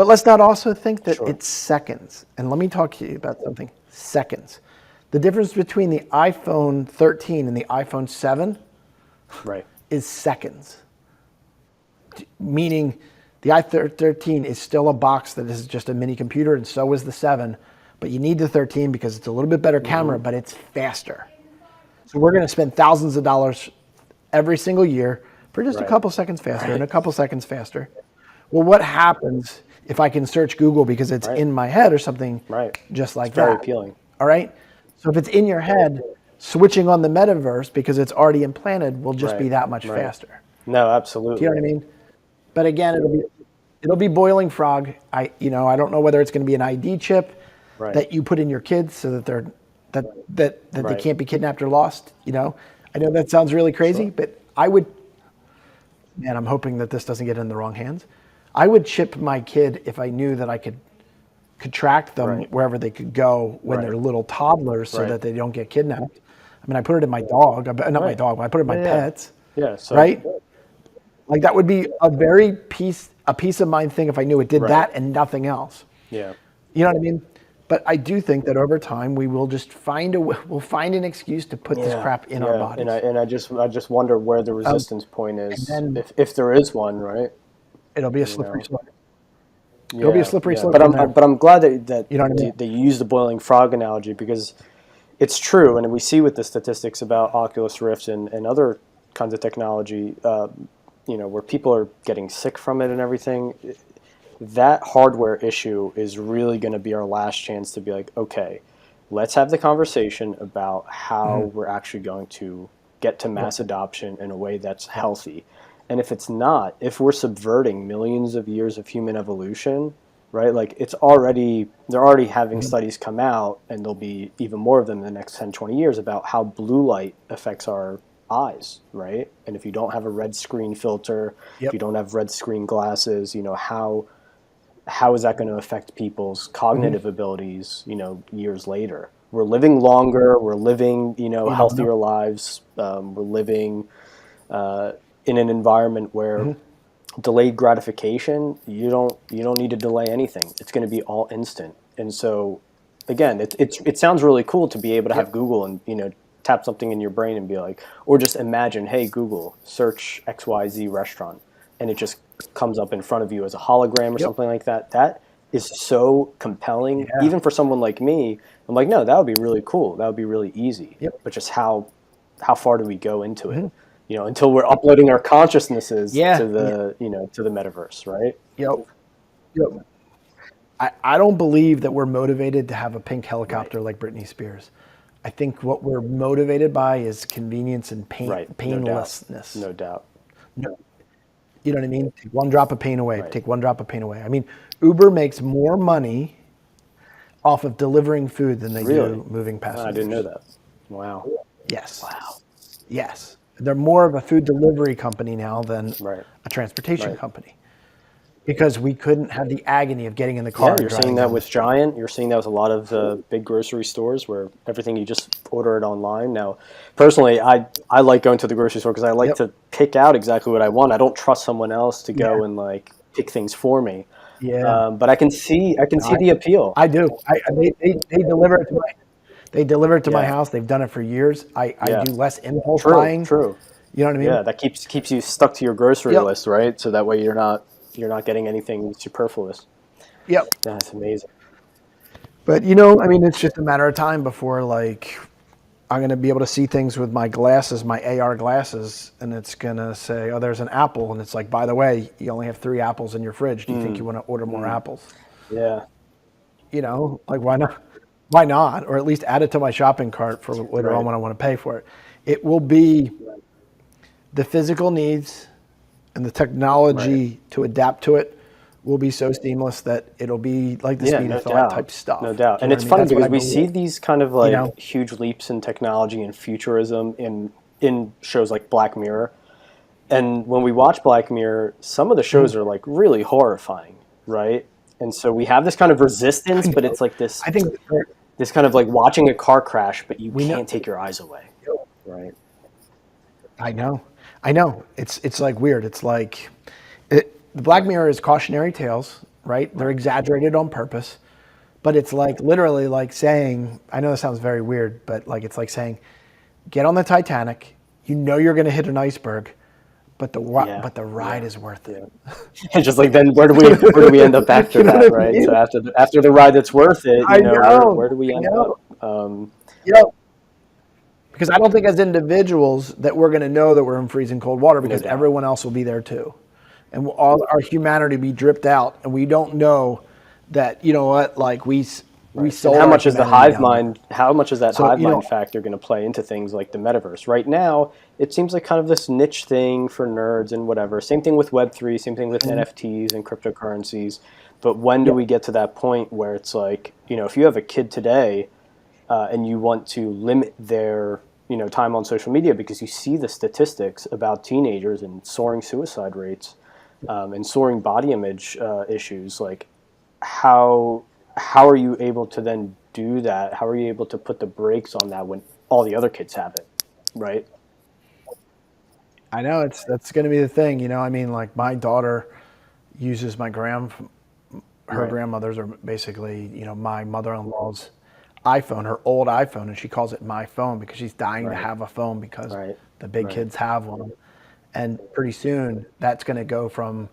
let's not also think that Sure. it's seconds. And let me talk to you about something. Seconds. The difference between the iPhone 13 and the iPhone 7 Right. is seconds. Meaning the i13 is still a box that is just a mini computer, and so is the 7. But you need the 13 because it's a little bit better camera, but it's faster. So we're going to spend thousands of dollars every single year for just a Right. couple seconds faster and Right. a couple seconds faster. Well, what happens if I can search Google because it's Right. in my head or something Right. just It's like very that? appealing. All right. So if it's in your head, switching on the metaverse because it's already implanted will just be Right. that much Right. faster. No, Do you know absolutely. what I mean? But again, it'll be boiling frog. I don't know whether it's going to be an ID chip Right. that you put in your kids so that they Right. can't be kidnapped or lost. I know that sounds really crazy, Sure. but I would. Man, I'm hoping that this doesn't get in the wrong hands. I would chip my kid if I knew that I could track them Right. wherever they could go when Right. they're little toddlers, so Right. that they don't get kidnapped. I mean, I put it in my dog, not my Right. dog, but I put it in my Yeah. Yeah. pets, Yeah. So. right? Like that would be a peace of mind thing if I knew it did Right. that and nothing else. Yeah. You know what I mean? But I do think that over time we will just we'll find an excuse to put this Yeah. crap in our Yeah. bodies. And I just wonder where the resistance point And is, then if there is one, right? it'll be a You slippery know. slope. It'll be a Yeah, slippery yeah, slope but from there. I'm glad that You know what I mean? they use the boiling frog analogy, because it's true, and we see with the statistics about Oculus Rift and other kinds of technology, where people are getting sick from it and everything. That hardware issue is really going to be our last chance to be like, okay, let's have the conversation about how we're actually going to get to mass adoption in a way that's healthy. And if it's not, if we're subverting millions of years of human evolution, right? Like they're already having studies come out, and there'll be even more of them in the next 10, 20 years about how blue light affects our eyes, right? And if you don't have a red screen filter, if you Yep. don't have red screen glasses, how is that going to affect people's cognitive abilities, years later? We're living longer, we're living, You don't know. healthier lives, we're living in an environment where delayed gratification, you don't need to delay anything. It's going to be all instant. And so, again, it sounds really cool to be able to have Google and tap something in your brain and be like, or just imagine, hey Google, search XYZ restaurant, and it just comes up in front of you as a hologram or something like that. That is so compelling, Yeah. even for someone like me. I'm like, no, that would be really cool. That would be really easy. Yep. But just how far do we go into it? Until we're uploading our consciousnesses Yeah. to the to the metaverse, right? Yep. Yep. I don't believe that we're motivated to have a pink helicopter like Britney Spears. I think what we're motivated by is convenience and painlessness. No doubt. No, you know what I mean? Take one drop of pain away. Right. Take one drop of pain away. I mean, Uber makes more money off of delivering food than they do moving passengers. I didn't know that. Wow. Yes. Wow. Yes. They're more of a food delivery company now than Right. a transportation company. Because we couldn't have the agony of getting in the car. Yeah, you're seeing that with Giant. You're seeing that with a lot of big grocery stores where everything you just order it online. Now, personally, I like going to the grocery store because I like to pick out exactly what I want. I don't trust someone else to go and like pick things for me. Yeah. But I can see the appeal. I do. They deliver it to my house. They've done it for years. I do less impulse buying. True. You know what I mean? Yeah, that keeps you stuck to your grocery list, right? So that way you're not getting anything superfluous. Yep. That's amazing. But I mean, it's just a matter of time before like I'm going to be able to see things with my glasses, my AR glasses, and it's going to say, "Oh, there's an apple," and it's like, "By the way, you only have 3 apples in your fridge. Do you think you want to order more apples?" Yeah. Like why not? Why not? Or at least add it to my shopping cart for later on when I want to pay for it. It will be the physical needs and the technology to adapt to it will be so seamless that it'll be like the speed of thought type stuff. No doubt. And it's funny because we see these kind of like huge leaps in technology and futurism in shows like Black Mirror. And when we watch Black Mirror, some of the shows are like really horrifying, right? And so we have this kind of resistance, but it's like this. I think this kind of like watching a car crash, but you can't take your eyes away, right? I know. It's like weird. It's like the Black Mirror is cautionary tales, right? They're exaggerated on purpose, but it's like literally like saying, I know this sounds very weird, but like it's like saying, get on the Titanic. You know you're going to hit an iceberg, but the ride is worth it. And just like then where do we end up after that, right? I mean? So after the ride that's worth it, where do we end up? Because I don't think as individuals that we're going to know that we're in freezing cold water because everyone else will be there too. And all our humanity be dripped out. And we don't know that, like we sold how much is the hive mind? down. How much is that hive mind factor going to play into things like the metaverse? Right now, it seems like kind of this niche thing for nerds and whatever. Same thing with Web3, same thing with NFTs and cryptocurrencies. But when do we get to that point where it's like, if you have a kid today and you want to limit their time on social media because you see the statistics about teenagers and soaring suicide rates and soaring body image issues, like how are you able to then do that? How are you able to put the brakes on that when all the other kids have it, right? I know that's going to be the thing. I mean, like my daughter uses her grandmothers are basically, my mother-in-law's iPhone, her old iPhone, and she calls it my phone because she's dying to have a phone because the big kids have one. And pretty soon that's going to go from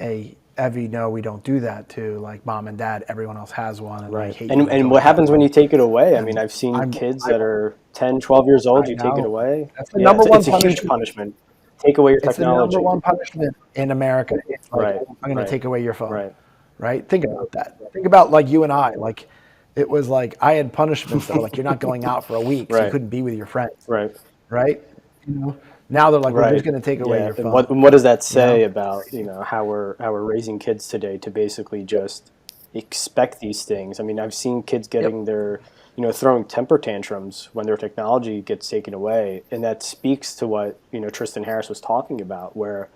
Evie, no, we don't do that, to like mom and dad, everyone else has one. And I hate and what happens when you take it away? I mean, I've seen kids that are 10 12 years old, you take it away. That's the number one punishment. It's a huge punishment. Take away your technology. It's the number one punishment in America. It's like, I'm going to take away your phone. Right? Think about that. Think about like you and I. Like it was like I had punishments that were like, you're not going out for a week, so you couldn't be with your friends. Right? Now they're like, we're just going to take away your phone. And what does that say about how we're raising kids today to basically just expect these things? I mean, I've seen kids getting their throwing temper tantrums when their technology gets taken away, and that speaks to what Tristan Harris was talking about, where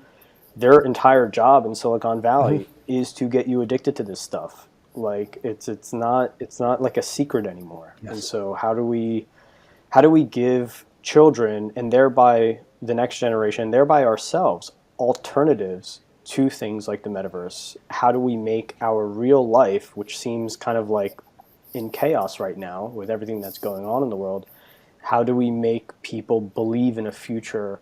their entire job in Silicon Valley is to get you addicted to this stuff. Like it's not like a secret anymore. And so how do we give children, and thereby the next generation, thereby ourselves, alternatives to things like the metaverse, how do we make our real life, which seems kind of like in chaos right now with everything that's going on in the world, how do we make people believe in a future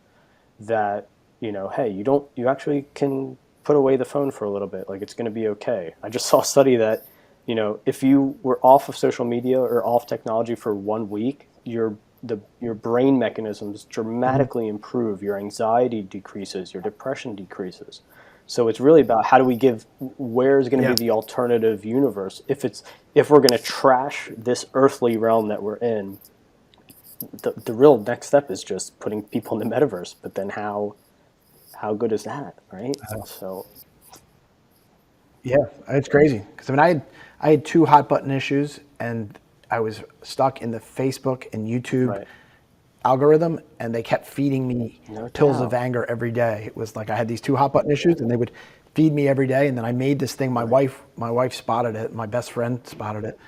that, hey, you actually can put away the phone for a little bit, like it's going to be okay. I just saw a study that, if you were off of social media or off technology for 1 week, your brain mechanisms dramatically improve, your anxiety decreases, your depression decreases. So it's really about how do we where's going to be the alternative universe if we're going to trash this earthly realm that we're in. The real next step is just putting people in the metaverse, but then how good is that, right? So Yeah, it's crazy. Because I had two hot button issues, and I was stuck in the Facebook and YouTube right. algorithm, and they kept feeding me No pills doubt. of anger every day. It was like I had these two hot button issues, and they would feed me every day. And then I made this thing. My wife spotted it. My best friend spotted it,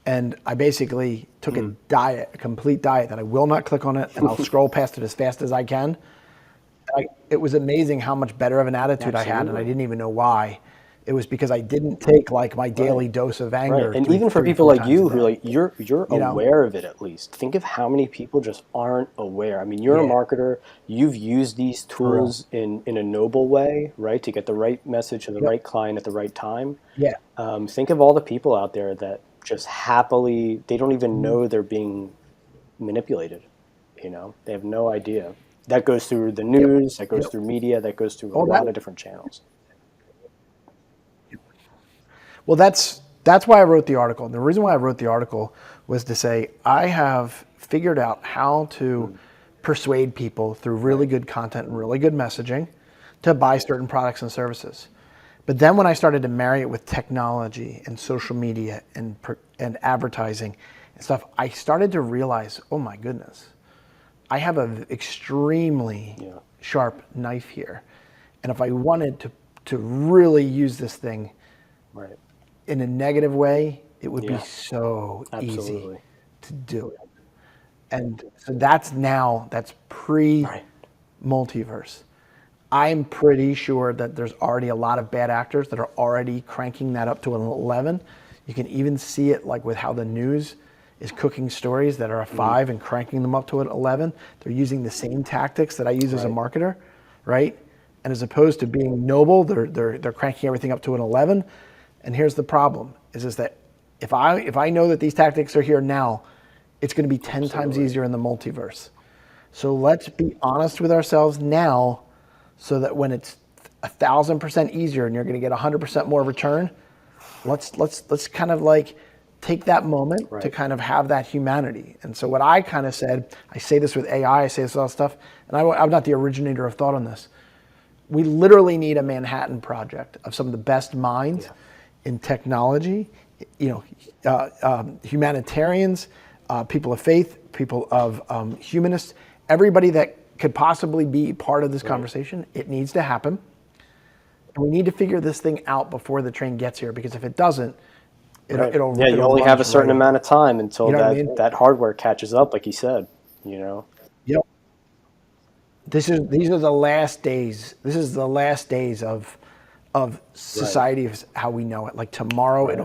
and I basically took a complete diet that I will not click on it, and I'll scroll past it as fast as I can. It was amazing how much better of an attitude I had, and I Absolutely. didn't even know why. It was because I didn't take like my daily dose of Right. anger And even for three, people four like times a you who day. like you're You know? aware of it at least. Think of how many people just aren't aware. I mean, you're a Yeah, marketer, you've used these for real. tools in a noble way, right? To get the right message to the Yep. right client at the right time. Yeah. Think of all the people out there that just happily, they don't even Mhm. know they're being manipulated. They have no idea. That goes through the Yep. news, that goes Yep. through media, that goes through a All that. lot of different channels. Well, that's why I wrote the article. And the reason why I wrote the article was to say I have figured out how to persuade people through really Right. good content and really good messaging to buy certain products and services. But then when I started to marry it with technology and social media and advertising and stuff, I started to realize, oh my goodness, I have an extremely Yeah. sharp knife here. And if I wanted to really use this thing Right. in a negative way, it would be Yeah. so easy Absolutely. to do it. And so that's Right. pre-multiverse. I'm pretty sure that there's already a lot of bad actors that are already cranking that up to an 11. You can even see it like with how the news is cooking stories that are a 5 and cranking them up to an 11. They're using the same tactics that I use as a Right. marketer, right? And as opposed to being noble, they're cranking everything up to an 11. And here's the problem: is that if I know that these tactics are here now, it's going to be 10 times Absolutely. easier in the multiverse. So let's be honest with ourselves now, so that when it's 1,000% easier and you're going to get 100% more return, let's kind of like take that moment to Right. kind of have that humanity. And so what I kind of said, I say this with AI, I say this with all stuff, and I'm not the originator of thought on this. We literally need a Manhattan Project of some of the best minds Yeah. in technology, humanitarians, people of faith, people of humanists, everybody that could possibly be part of this Right. conversation. It needs to happen. And we need to figure this thing out before the train gets here, because if it doesn't, Right. it'll Yeah, you it'll only run have a us right certain amount over. of time until You know what I mean? that hardware catches up, like you said, you know. Yep. These are the last days. This is the last days of Right. society, of how we know it. Like tomorrow, Right.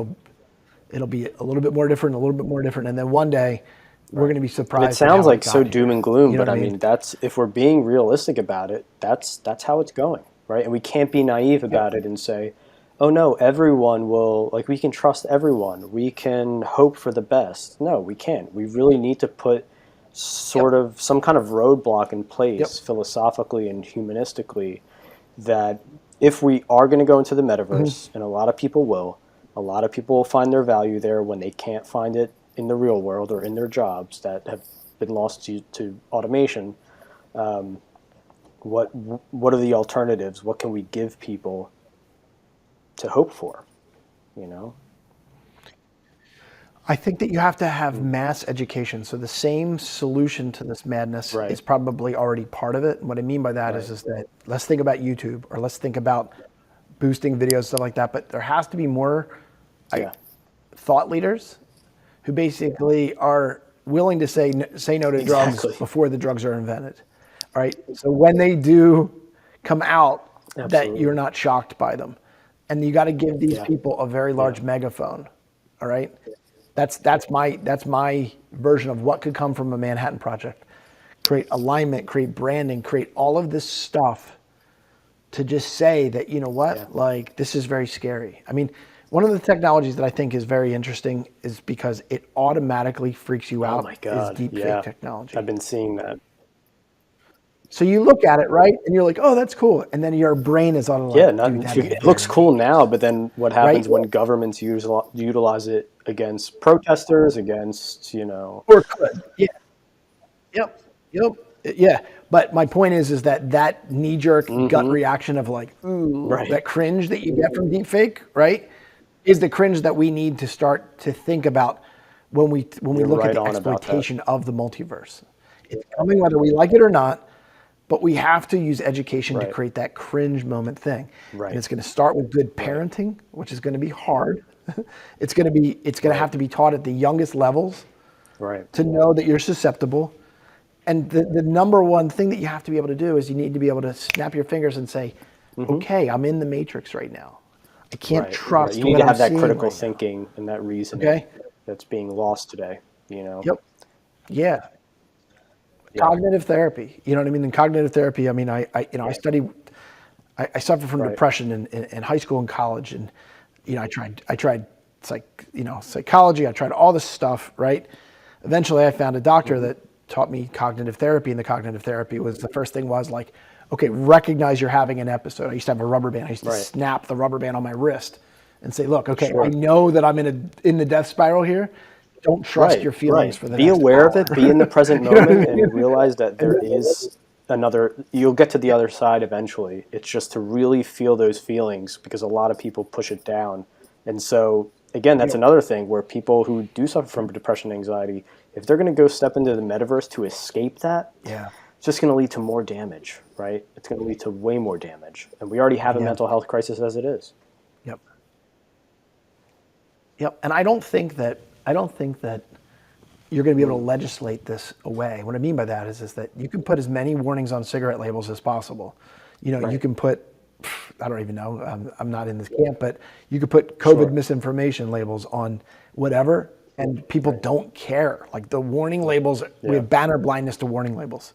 it'll be a little bit more different, a little bit more different, and then one day we're Right. going to be And it surprised at sounds how it like so got doom here. and gloom, You know but what I I mean? mean, that's if we're being realistic about it, that's how it's going, right? And we can't be naive Yep. about it and say, "Oh no, everyone will like we can trust everyone. We can hope for the best." No, we can't. We really need to put Yep. sort of some kind of roadblock in Yep. place philosophically and humanistically that if we are going to go into the metaverse, and a lot of people will find their value there when they can't find it in the real world or in their jobs that have been lost to automation. What are the alternatives? What can we give people to hope for? You know, I think that you have to have mass education. So the same solution to this madness right, is probably already part of it. And what I mean by that right, is that let's think about YouTube, or let's think about boosting videos, stuff like that. But there has to be more yeah, thought leaders who basically are willing to say no to drugs exactly, before the drugs are invented. All right. So when they do come out, that you're Absolutely. not shocked by them. And you got to give these Yeah. people a very Yeah. large megaphone. All right. That's my version of what could come from a Manhattan Project. Create alignment, create branding, create all of this stuff to just say that, you know Yeah. what, like this is very scary. I mean, one of the technologies that I think is very interesting is because it automatically freaks you Oh out my is God. deep fake Yeah. I've technology. been seeing that. So you look at it, right? And you're like, oh, that's cool. And then your brain is on Yeah, like, dude, not that is it looks very cool now, dangerous. but then what Right? happens when governments utilize it against protesters, against, Or could. Yeah. Yep. Yep. Yeah. But my point is that that knee jerk gut hmm reaction of like, ooh, right. that cringe that you get from deepfake, right? Is the cringe that we need to start to think about when we You're look at right the on about that. exploitation of the multiverse. It's coming whether we like it or not, but we have to use education to Right. create that cringe moment thing. And Right. it's going to start with good Right. parenting, which is going to be hard. It's going to Right. have to be taught at the youngest levels Right. to know that you're susceptible. And the number one thing that you have to be able to do is you need to be able to snap your fingers and say, hmm okay, I'm in the matrix right now. I can't Right. Right. You trust need what to I'm have that seeing critical right now. thinking and that reasoning Okay? that's being lost today, you know? Yep. Yeah. Yeah. Cognitive therapy. You know what I mean? In cognitive therapy, I mean, I studied, I suffered from Right. depression in high school and college. And, I tried psychology. I tried all this stuff, right? Eventually I found a doctor hmm that taught me cognitive therapy. And the cognitive therapy was, the first thing was like, okay, recognize you're having an episode. I used to have a rubber band. I used to Right. snap the rubber band on my wrist and say, look, okay, I Sure. know that I'm in the death spiral here. Don't trust Right, your feelings right. for the Be next aware of hour. it, be in the present You know what I moment, mean? and realize that And there is you'll get to the other side eventually. It's just to really feel those feelings because a lot of people push it down. And so, again, that's Yep. another thing where people who do suffer from depression and anxiety, if they're going to go step into the metaverse to escape that, Yeah. it's just going to lead to more damage, right? It's going to lead to way more damage. And we already have a Yeah. mental health crisis as it is. Yep. Yep. And I don't think that you're going to be able to legislate this away. What I mean by that is that you can put as many warnings on cigarette labels as possible. You Right. can put, I don't even know, I'm not in this camp, but you could put COVID Sure. misinformation labels on whatever, and people Right. don't care. Like the warning labels, we Yeah. have banner blindness to warning labels.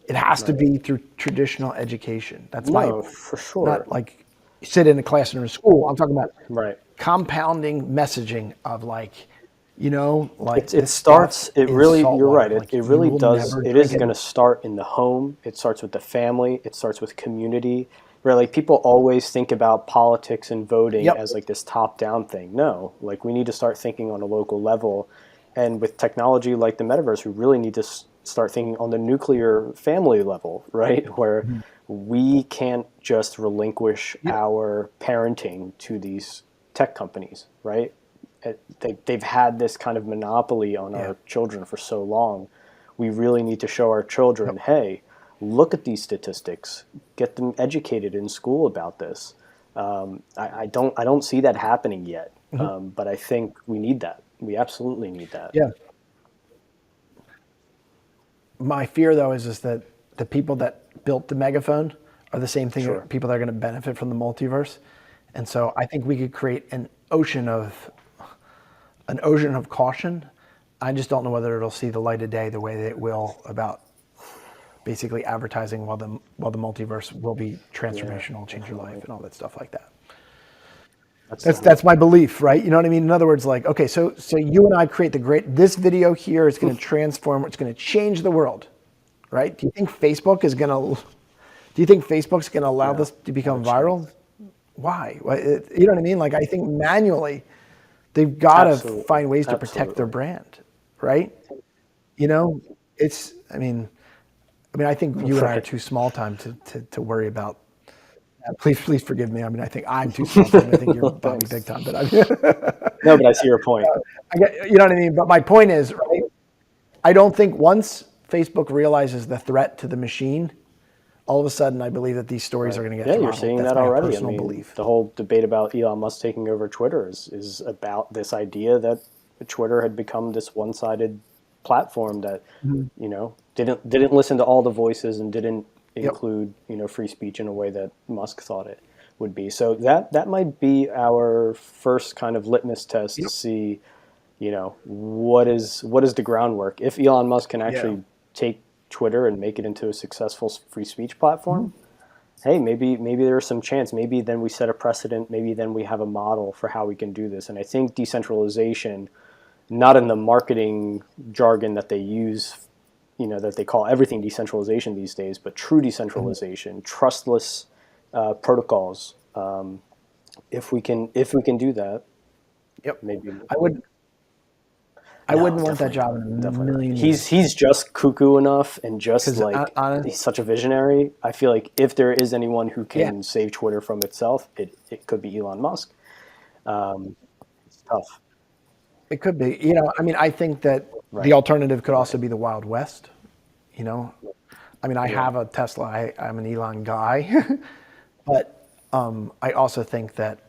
It has to Right. be through traditional education. That's my, No, for sure. not like sit in a class in a school. I'm talking about Right. compounding messaging of like, like It this stuff starts, it is really, salt you're right. water. It, Like it you really will does. never It drink is it. going to start in the home. It starts with the family. It starts with community. Where like people always think about politics and voting Yep. as like this top down thing. No, like we need to start thinking on a local level. And with technology like the metaverse, we really need to start thinking on the nuclear family level, right? Where Mhm. we can't just relinquish Yep. our parenting to these tech companies, right? They've had this kind of monopoly on Yeah. our children for so long. We really need to show our children, Yep. hey, look at these statistics. Get them educated in school about this. I don't see that happening yet, Mhm. but I think we need that. We absolutely need that. Yeah. My fear though is that the people that built the megaphone are the same thing Sure. people that are going to benefit from the multiverse. And so I think we could create an ocean of caution. I just don't know whether it'll see the light of day the way that it will about basically advertising while the multiverse will be Yeah, transformational, change your life, definitely. and all that stuff like that. That's That's my belief, right? You know what I mean? In other words, like, okay, so you and I create this video here is going to transform, it's going to change the world, right? Do you think Facebook's going to allow no, this to not a become viral? chance. Why? You know what I mean? Like, I think manually they've got to Absolutely. find ways to protect their Absolutely. brand, right? You know, it's, I mean, I think you and I are Right. too small time to worry about. Please forgive me. I mean, I think I'm too small time. I think you're Bobby Thanks. big time, but I, No, but I see your point. I get, you know what I mean? But my point is, right? I don't think once Facebook realizes the threat to the machine, all of a sudden, I believe that these stories are Right. going to get Yeah, you're throttled. seeing That's that my already. I personal mean, belief. the whole debate about Elon Musk taking over Twitter is about this idea that Twitter had become this one-sided platform that, didn't listen to all the voices and didn't Yep. include, free speech in a way that Musk thought it would be. So that might be our first kind of litmus test to Yep. see, what is the groundwork. If Elon Musk can Yeah. actually take Twitter and make it into a successful free speech platform, Mhm. hey, maybe there's some chance. Maybe then we set a precedent. Maybe then we have a model for how we can do this. And I think decentralization, not in the marketing jargon that they use, that they call everything decentralization these days, but true Mhm. decentralization, trustless protocols. If we can do that, Yep. maybe. I would. I No, wouldn't want that definitely job in not. a Definitely not. million He's years. he's just cuckoo enough and just Because like on, he's such a visionary. I feel like if there is anyone who yeah, can save Twitter from itself, it could be Elon Musk. Um, it's tough. it could be. I mean, I think that the Right. alternative could also Right. be the Wild West. You know, I mean, I Yeah. have a Tesla. I'm an Elon guy, but I also think that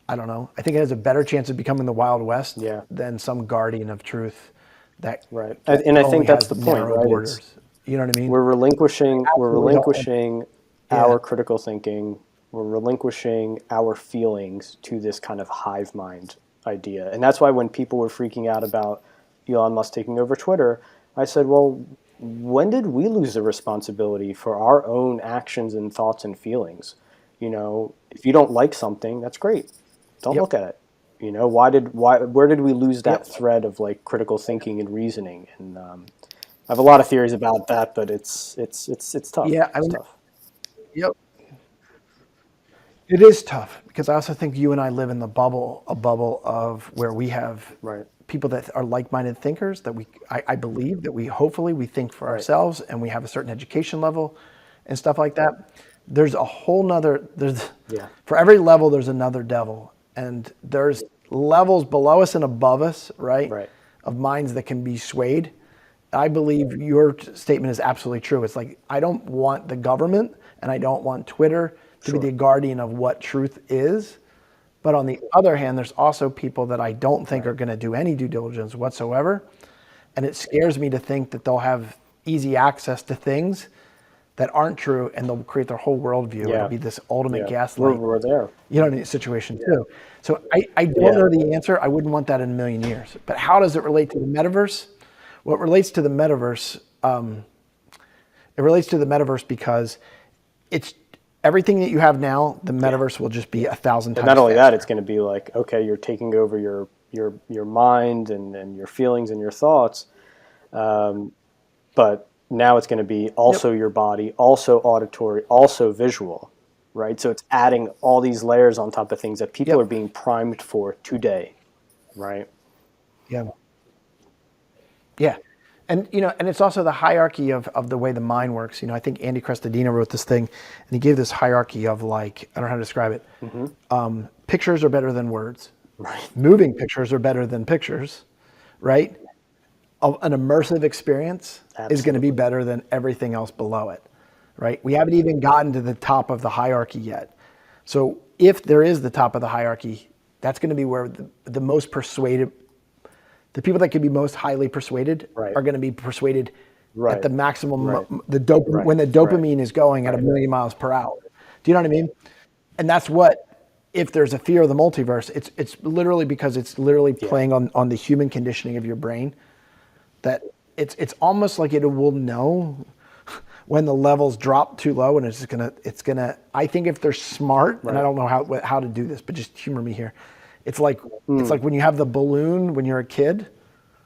I don't know. I think it has a better chance of becoming the Wild West Yeah. than some guardian of truth that Right. that And I think only that's has the point, narrow right? It's borders. You know what I mean? we're relinquishing I we're absolutely don't. relinquishing Yeah. our critical thinking. We're relinquishing our feelings to this kind of hive mind idea. And that's why when people were freaking out about Elon Musk taking over Twitter, I said, well, when did we lose the responsibility for our own actions and thoughts and feelings? If you don't like something, that's great. Don't Yep. look at it. Where did we lose that Yep. thread of like critical thinking and reasoning? And I have a lot of theories about that, but it's tough. Yeah. I It's mean, tough. yep. It is tough because I also think you and I live in a bubble of where we have Right. people that are like-minded thinkers that I believe that we hopefully we think for Right. ourselves and we have a certain education level and stuff like that. There's a whole nother, Yeah. for every level, there's another devil. And there's levels below us and above us, right? Right. Of minds that can be swayed. I believe your statement is absolutely true. It's like, I don't want the government and I don't want Twitter to be Sure. the guardian of what truth is. But on the other hand, there's also people that I don't think Right. are going to do any due diligence whatsoever. And it scares me to think that they'll have easy access to things that aren't true and they'll create their whole worldview. It'll Yeah. be this ultimate Yeah. We're gaslight, we're there. situation too. So I don't Yeah. know the answer. I wouldn't want that in a million years. But how does it relate to the metaverse? What relates to the metaverse, it relates to the metaverse because it's everything that you have now, the metaverse will just be 1,000 And times not only that, it's faster. going to be like, okay, you're taking over your mind and your feelings and your thoughts, but now it's going to be Yep. also your body, also auditory, also visual, right? So it's adding all these layers on top of things that people are Yep. being primed for today, right? Yeah. Yeah. And and it's also the hierarchy of the way the mind works. I think Andy Crestodina wrote this thing and he gave this hierarchy of like, I don't know how to describe it. Pictures are better than words. Right. Moving pictures are better than pictures, right? An immersive experience is going to be Absolutely. better than everything else below it, right? We haven't even gotten to the top of the hierarchy yet. So if there is the top of the hierarchy, that's going to be where the most persuaded, the people that can be most highly persuaded Right. are going to be persuaded at Right. the maximum, Right. when Right. the Right. dopamine is going at a Right. million miles per hour. Do you know what I mean? And that's what, if there's a fear of the multiverse, it's literally because it's literally Yeah. playing on the human conditioning of your brain that it's almost like it will know when the levels drop too low and it's gonna I think if they're smart, and I Right. don't know how to do this, but just humor me here. It's like when you have the balloon when you're a kid,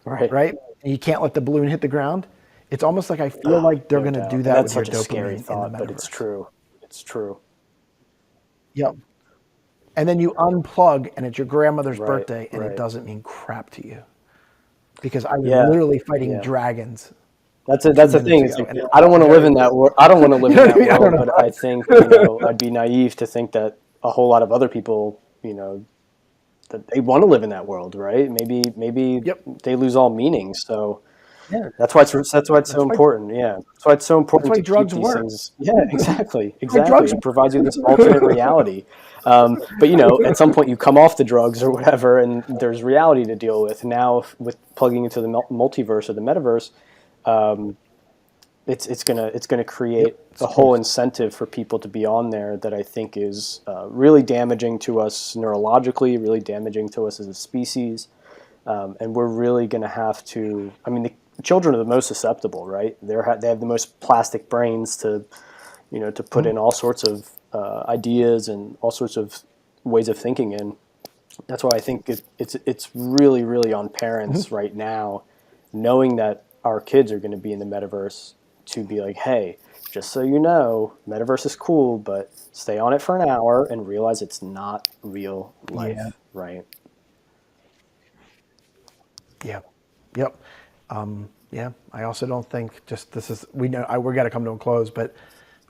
Right. right? And you can't let the balloon hit the ground. It's almost like I feel Oh, like they're no going to do doubt. And that that's with your such a scary dopamine in the thought, but it's metaverse. true. It's true. Yep. And then you unplug and it's your grandmother's Right. birthday and it Right. doesn't mean crap to you because I was Yeah. literally fighting Yeah. dragons That's two the minutes thing. It's ago like and it I don't felt want to live very in that good. world. I don't want to live You in know what I that mean? I don't world, know. but I think I'd be naive to think that a whole lot of other people, that they want to live in that world, right? Maybe Yep. they lose all meaning. So Yeah. that's why it's so That's why important. Yeah, that's why it's so that's important why to keep drugs these work. things. Yeah, exactly, That's why exactly. drugs It provides you this alternate reality. But at some point you come off the drugs or whatever, and there's reality to deal with. Now, with plugging into the multiverse or the metaverse, it's gonna create a whole incentive for people to be on there that I think is really damaging to us neurologically, really damaging to us as a species, and we're really gonna have to. I mean, the children are the most susceptible, right? They have the most plastic brains to, to put in all sorts of ideas and all sorts of ways of thinking in. That's why I think it's really, really on parents right now, knowing that our kids are going to be in the metaverse, to be like, hey, just so you know, metaverse is cool, but stay on it for an hour and realize it's not real Yeah. life, right? Yeah. Yep. Yeah. I also don't think just this is, we know we're got to come to a close, but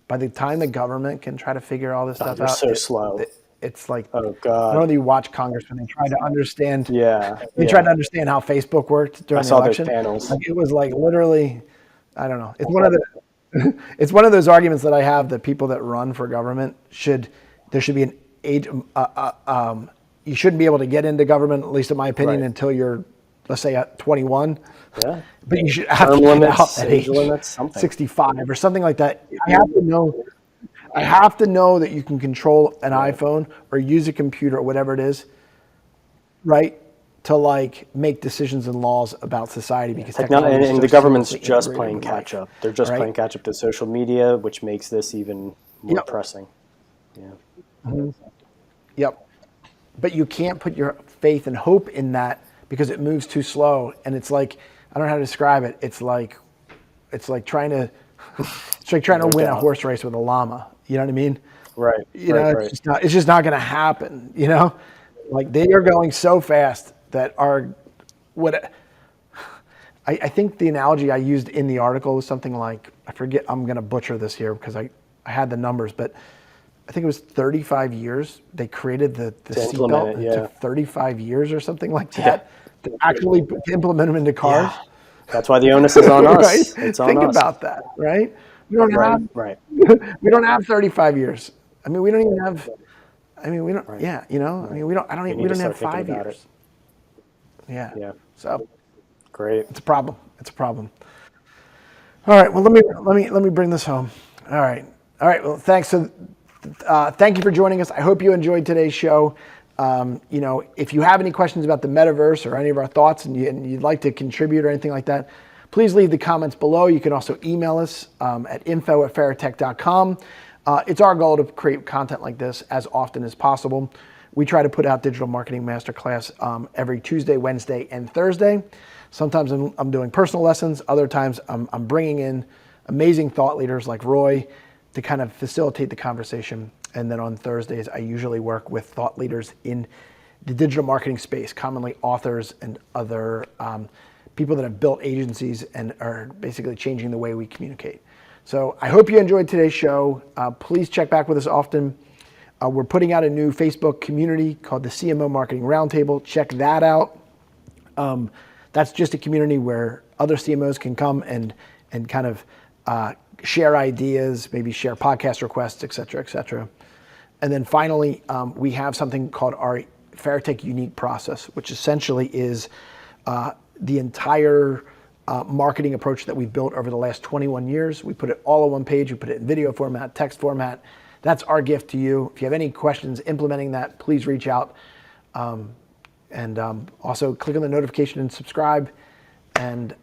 by the time the government can try to figure all this Oh, stuff they're out, so slow. it's like, Oh I don't know God. if you watch Congress when they tried to understand, Yeah, they tried yeah. to understand how Facebook worked I during the saw those election. panels. Like it was like literally, I don't know. It's one of the, it's one of those arguments that I have that people that run for government there should be an age, you shouldn't be able to get into government, at least in my opinion, Right. until you're, let's say, at 21. Yeah. But you should have Term to get out limits, at age age limits, something. 65 or something like that. I have to know that you can control an Right. iPhone or use a computer or whatever it is, right? To like make decisions and laws about society because technology is And so the government's seamlessly just integrated playing with catch life. up. They're All just right. playing catch up to social media, which makes this even more Yep. pressing. Yeah. Yep. But you can't put your faith and hope in that because it moves too slow. And it's like, I don't know how to describe it. It's like trying to, it's like trying to No win a doubt. horse race with a llama. You know what I mean? Right. You Right. know, Right. it's just not going to happen. You know, like they are going so fast that what I think the analogy I used in the article was something like, I forget, I'm going to butcher this here because I had the numbers, but I think it was 35 years. They created the To implement seatbelt, it. and it Yeah. took 35 years or something like Yeah. that to actually implement them into Yeah. cars. That's why the onus is on Right? us. It's on Think us. about that, right? We don't Right. have Right. we don't have 35 years. I mean, we don't even have. I mean, we don't. Right. Yeah, you know. I Right. mean, we don't. I don't. We Even, we need to don't have start thinking 5 about it. years. Yeah. Yeah. So Great. it's a problem. It's a problem. All right. Well, let me bring this home. All right. All right. Well, thanks. So, thank you for joining us. I hope you enjoyed today's show. If you have any questions about the metaverse or any of our thoughts, and you'd like to contribute or anything like that, please leave the comments below. You can also email us at info@fairtech.com. It's our goal to create content like this as often as possible. We try to put out digital marketing masterclass every Tuesday, Wednesday, and Thursday. Sometimes I'm doing personal lessons. Other times I'm bringing in amazing thought leaders like Roy to kind of facilitate the conversation. And then on Thursdays, I usually work with thought leaders in the digital marketing space, commonly authors and other people that have built agencies and are basically changing the way we communicate. So I hope you enjoyed today's show. Please check back with us often. We're putting out a new Facebook community called the CMO Marketing Roundtable. Check that out. That's just a community where other CMOs can come and kind of share ideas, maybe share podcast requests, et cetera, et cetera. And then finally, we have something called our Fairtech Unique Process, which essentially is the entire marketing approach that we've built over the last 21 years. We put it all on one page. We put it in video format, text format. That's our gift to you. If you have any questions implementing that, please reach out. And also click on the notification and subscribe. And